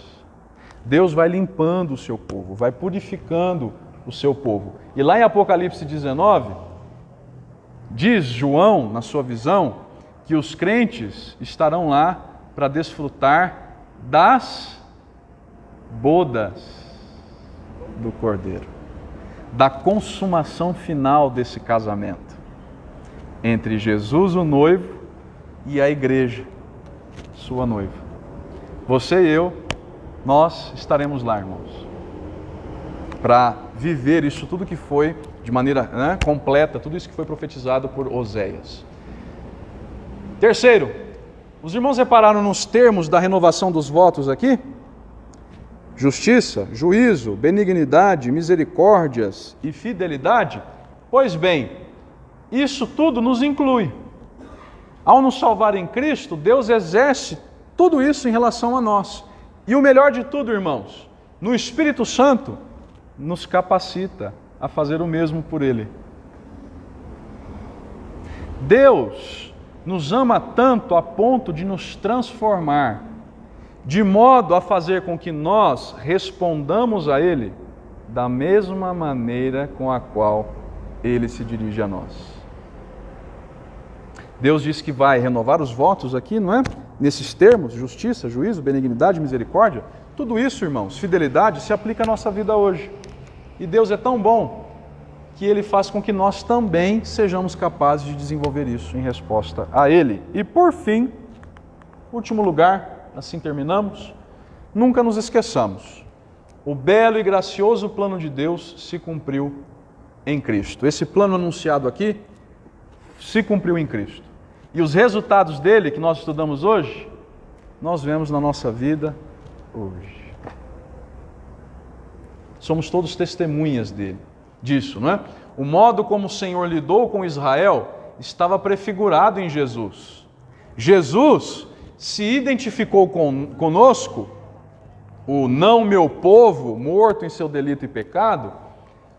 Deus vai limpando o seu povo, vai purificando o seu povo. E lá em Apocalipse 19, diz João, na sua visão, que os crentes estarão lá para desfrutar das bodas do Cordeiro, da consumação final desse casamento entre Jesus, o noivo, e a igreja, sua noiva. Você e eu, nós estaremos lá, irmãos, para viver isso tudo que foi, de maneira completa, tudo isso que foi profetizado por Oséias. Terceiro, os irmãos repararam nos termos da renovação dos votos aqui? Justiça, juízo, benignidade, misericórdias e fidelidade? Pois bem, isso tudo nos inclui. Ao nos salvar em Cristo, Deus exerce tudo isso em relação a nós. E o melhor de tudo, irmãos, no Espírito Santo, nos capacita a fazer o mesmo por Ele. Deus nos ama tanto a ponto de nos transformar, de modo a fazer com que nós respondamos a Ele da mesma maneira com a qual Ele se dirige a nós. Deus diz que vai renovar os votos aqui, não é? Nesses termos, justiça, juízo, benignidade, misericórdia. Tudo isso, irmãos, fidelidade, se aplica à nossa vida hoje. E Deus é tão bom que Ele faz com que nós também sejamos capazes de desenvolver isso em resposta a Ele. E por fim, último lugar, assim terminamos, nunca nos esqueçamos. O belo e gracioso plano de Deus se cumpriu em Cristo. Esse plano anunciado aqui se cumpriu em Cristo. E os resultados dele, que nós estudamos hoje, nós vemos na nossa vida hoje. Somos todos testemunhas disso, não é? O modo como o Senhor lidou com Israel estava prefigurado em Jesus. Jesus se identificou conosco, o não meu povo, morto em seu delito e pecado,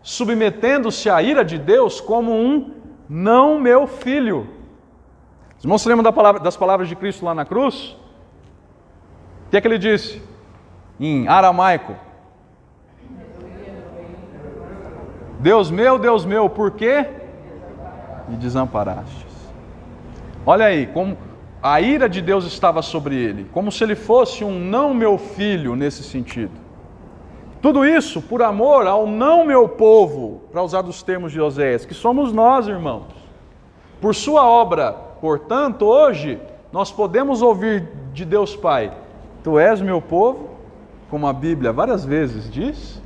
submetendo-se à ira de Deus como um não meu filho. Os irmãos se lembram das palavras de Cristo lá na cruz? O que é que ele disse? Em aramaico. Deus meu, por quê me desamparastes? Olha aí, como a ira de Deus estava sobre ele, como se ele fosse um não meu filho nesse sentido. Tudo isso por amor ao não meu povo, para usar dos termos de Oséias, que somos nós, irmãos. Por sua obra, portanto, hoje, nós podemos ouvir de Deus Pai: Tu és meu povo, como a Bíblia várias vezes diz,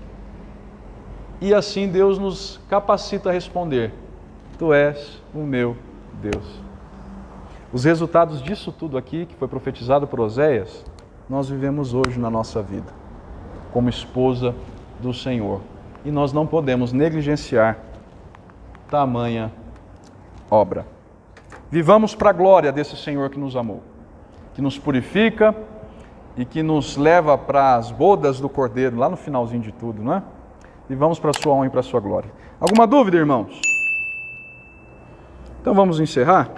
e assim Deus nos capacita a responder: Tu és o meu Deus. Os resultados disso tudo aqui, que foi profetizado por Oséias, nós vivemos hoje na nossa vida, como esposa do Senhor. E nós não podemos negligenciar tamanha obra. Vivamos para a glória desse Senhor que nos amou, que nos purifica e que nos leva para as bodas do Cordeiro, lá no finalzinho de tudo, não é? Vivamos para a sua honra e para a sua glória. Alguma dúvida, irmãos? Então vamos encerrar?